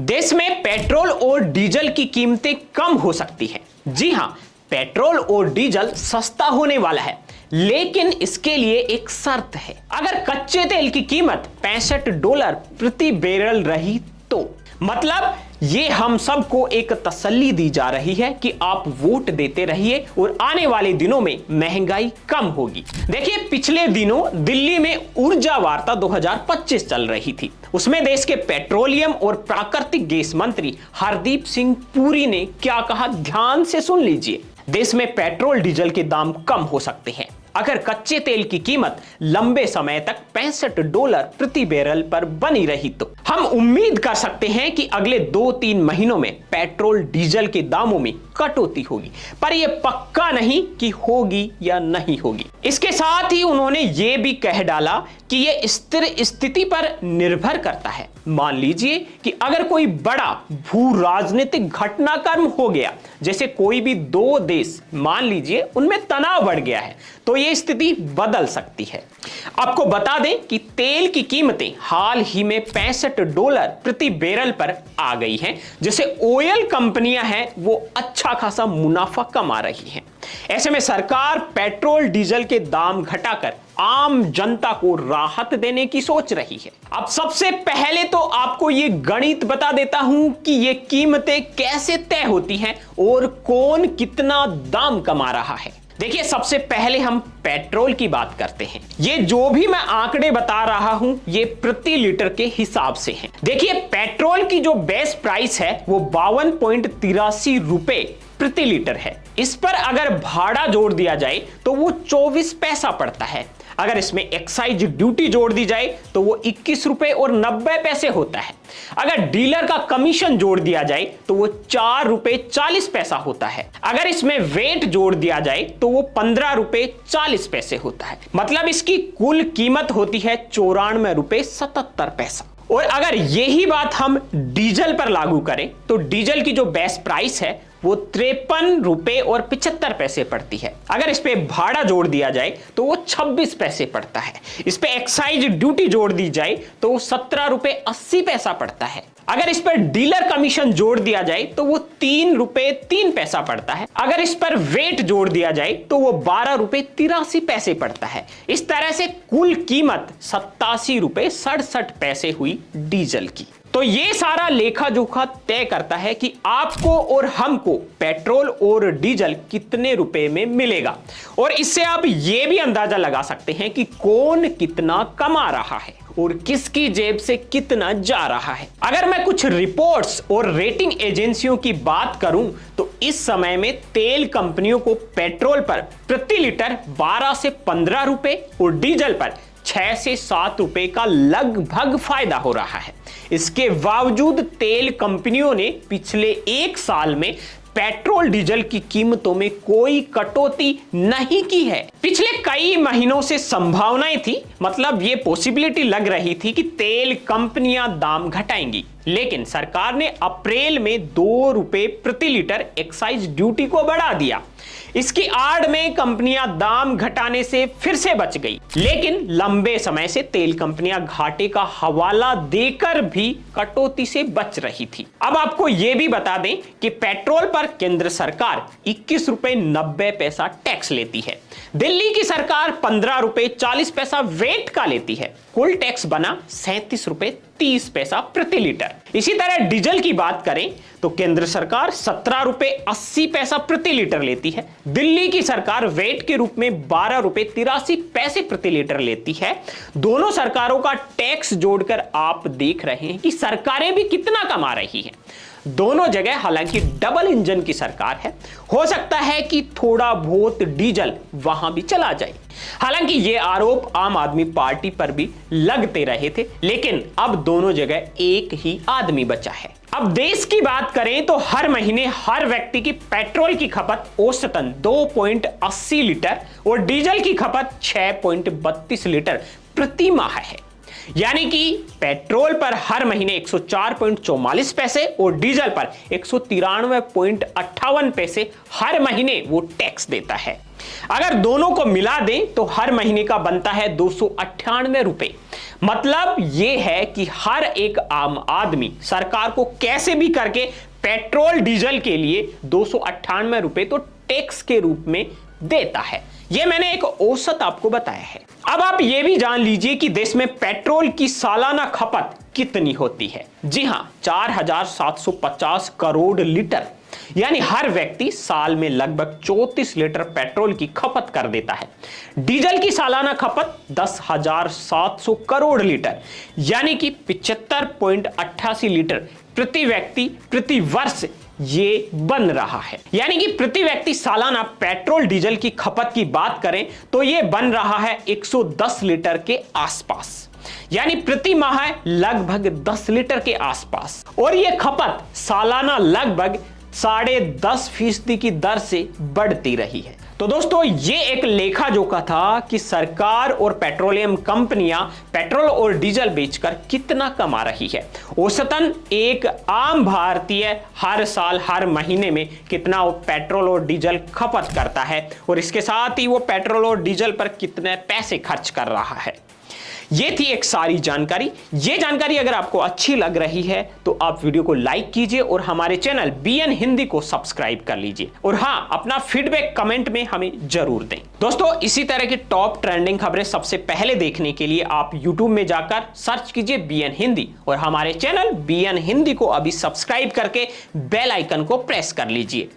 देश में पेट्रोल और डीजल की कीमतें कम हो सकती है। जी हां, पेट्रोल और डीजल सस्ता होने वाला है, लेकिन इसके लिए एक शर्त है। अगर कच्चे तेल की कीमत $65 प्रति बैरल रही तो मतलब ये हम सबको एक तसल्ली दी जा रही है कि आप वोट देते रहिए और आने वाले दिनों में महंगाई कम होगी। देखिए, पिछले दिनों दिल्ली में ऊर्जा वार्ता 2025 चल रही थी। उसमें देश के पेट्रोलियम और प्राकृतिक गैस मंत्री हरदीप सिंह पुरी ने क्या कहा, ध्यान से सुन लीजिए। देश में पेट्रोल डीजल के दाम कम हो सकते हैं अगर कच्चे तेल की कीमत लंबे समय तक $65 प्रति बैरल पर बनी रही तो। हम उम्मीद कर सकते हैं कि अगले 2-3 महीनों में पेट्रोल डीजल के दामों में कटौती होगी, पर यह पक्का नहीं कि होगी या नहीं होगी। इसके साथ ही उन्होंने यह भी कह डाला कि यह स्थिर स्थिति पर निर्भर करता है। मान लीजिए कि अगर कोई बड़ा भू राजनीतिक घटनाक्रम हो गया, जैसे कोई भी दो देश मान लीजिए उनमें तनाव बढ़ गया है, तो यह स्थिति बदल सकती है। आपको बता दें कि तेल की कीमतें हाल ही में $65 प्रति बैरल पर आ गई हैं, जिससे ऑयल कंपनियां हैं वो अच्छा खासा मुनाफा कमा रही हैं। ऐसे में सरकार पेट्रोल डीजल के दाम घटाकर आम जनता को राहत देने की सोच रही है। अब सबसे पहले तो आपको ये गणित बता देता हूं कि ये कीमतें कैसे तय होती हैं और कौन कितना दाम कमा रहा है। देखिए, सबसे पहले हम पेट्रोल की बात करते हैं। ये जो भी मैं आंकड़े बता रहा हूं ये प्रति लीटर के हिसाब से हैं। देखिए, पेट्रोल की जो बेस प्राइस है वो 52.83 रुपए प्रति लीटर है। इस पर अगर भाड़ा जोड़ दिया जाए तो वो 24 पैसा पड़ता है। अगर इसमें एक्साइज ड्यूटी जोड़ दी जाए तो वो 21 रुपए और 90 पैसे होता है। अगर डीलर का कमीशन जोड़ दिया जाए तो वो 4 रुपए 40 पैसा होता है। अगर इसमें वेट जोड़ दिया जाए तो वो 15 रुपए 40 पैसे होता है। मतलब इसकी कुल कीमत होती है 94 रुपए 77 पैसा। और अगर यही बात हम डीजल पर लागू करें तो डीजल की जो बेस प्राइस है वो 53 रुपए और 75 पैसे पड़ती है। अगर इस पे भाड़ा जोड़ दिया जाए तो वो 26 पैसे पड़ता है। इस पे एक्साइज ड्यूटी जोड़ दी जाए तो वो 17 रुपए 80 पैसा पड़ता है। अगर इस पर डीलर कमीशन जोड़ दिया जाए तो वो 3 रुपए 3 पैसा पड़ता है। अगर इस पर वेट जोड़ दिया जाए तो वो 12 रुपए 83 पैसे पड़ता है। इस तरह से कुल कीमत 87 रुपए 67 पैसे हुई डीजल की। तो ये सारा लेखा जोखा तय करता है कि आपको और हमको पेट्रोल और डीजल कितने रुपए में मिलेगा, और इससे आप ये भी अंदाजा लगा सकते हैं कि कौन कितना कमा रहा है और किसकी जेब से कितना जा रहा है। अगर मैं कुछ रिपोर्ट्स और रेटिंग एजेंसियों की बात करूं तो इस समय में तेल कंपनियों को पेट्रोल पर प्रति लीटर 12 से 15 रुपए और डीजल पर 6 से 7 रुपए का लगभग फायदा हो रहा है। इसके बावजूद तेल कंपनियों ने पिछले 1 साल में पेट्रोल डीजल की कीमतों में कोई कटौती नहीं की है। पिछले कई महीनों से संभावनाएं थी, मतलब ये पॉसिबिलिटी लग रही थी कि तेल कंपनियां दाम घटाएंगी, लेकिन सरकार ने अप्रैल में 2 रुपए प्रति लीटर एक्साइज ड्यूटी को बढ़ा दिया। इसकी आड़ में कंपनियां दाम घटाने से फिर से बच गई, लेकिन लंबे समय से तेल कंपनियां घाटे का हवाला देकर भी कटौती से बच रही थी। अब आपको यह भी बता दें कि पेट्रोल पर केंद्र सरकार 21 रुपए 90 पैसा टैक्स लेती है। दिल्ली की सरकार 15 रुपए 40 पैसा वेट का लेती है। कुल टैक्स बना 37 रुपए 30 पैसा प्रति लीटर। इसी तरह डीजल की बात करें तो केंद्र सरकार 17 रुपए 80 पैसा प्रति लीटर लेती है। दिल्ली की सरकार वेट के रूप में 12 रुपए 83 पैसे प्रति लीटर लेती है। दोनों सरकारों का टैक्स जोड़कर आप देख रहे हैं कि सरकारें भी कितना कमा रही हैं। दोनों जगह हालांकि डबल इंजन की सरकार है, हो सकता है कि थोड़ा बहुत डीजल वहां भी चला जाए। हालांकि ये आरोप आम आदमी पार्टी पर भी लगते रहे थे, लेकिन अब दोनों जगह एक ही आदमी बचा है। अब देश की बात करें तो हर महीने हर व्यक्ति की पेट्रोल की खपत औसतन 2.80 लीटर और डीजल की खपत 6.32 लीटर प्रति माह है। यानी कि पेट्रोल पर हर महीने 104.44 पैसे और डीजल पर 193.58 पैसे हर महीने वो टैक्स देता है। अगर दोनों को मिला दें तो हर महीने का बनता है 298 रुपए। मतलब यह है कि हर एक आम आदमी सरकार को कैसे भी करके पेट्रोल डीजल के लिए 298 रुपए तो टैक्स के रूप में देता है। यह मैंने एक औसत आपको बताया है। अब आप यह भी जान लीजिए कि देश में पेट्रोल की सालाना खपत कितनी होती है। जी हां, 4750 करोड़ लीटर, यानी हर व्यक्ति साल में लगभग 34 लीटर पेट्रोल की खपत कर देता है। डीजल की सालाना खपत 10,700 करोड़ लीटर, यानी कि 75.88 लीटर प्रति व्यक्ति प्रति वर्ष ये बन रहा है। यानी कि प्रति व्यक्ति सालाना पेट्रोल डीजल की खपत की बात करें तो ये बन रहा है 110 लीटर के आसपास, यानी प्रति माह लगभग 10 लीटर के आसपास। और यह खपत सालाना लगभग 10.5% की दर से बढ़ती रही है। तो दोस्तों, ये एक लेखा जोखा था कि सरकार और पेट्रोलियम कंपनियां पेट्रोल और डीजल बेचकर कितना कमा रही है। औसतन एक आम भारतीय हर साल हर महीने में कितना वो पेट्रोल और डीजल खपत करता है और इसके साथ ही वो पेट्रोल और डीजल पर कितने पैसे खर्च कर रहा है। ये थी एक सारी जानकारी। ये जानकारी अगर आपको अच्छी लग रही है तो आप वीडियो को लाइक कीजिए और हमारे चैनल BN हिंदी को सब्सक्राइब कर लीजिए। और हाँ, अपना फीडबैक कमेंट में हमें जरूर दें। दोस्तों, इसी तरह की टॉप ट्रेंडिंग खबरें सबसे पहले देखने के लिए आप YouTube में जाकर सर्च कीजिए BN हिंदी और हमारे चैनल BN हिंदी को अभी सब्सक्राइब करके बेल आइकन को प्रेस कर लीजिए।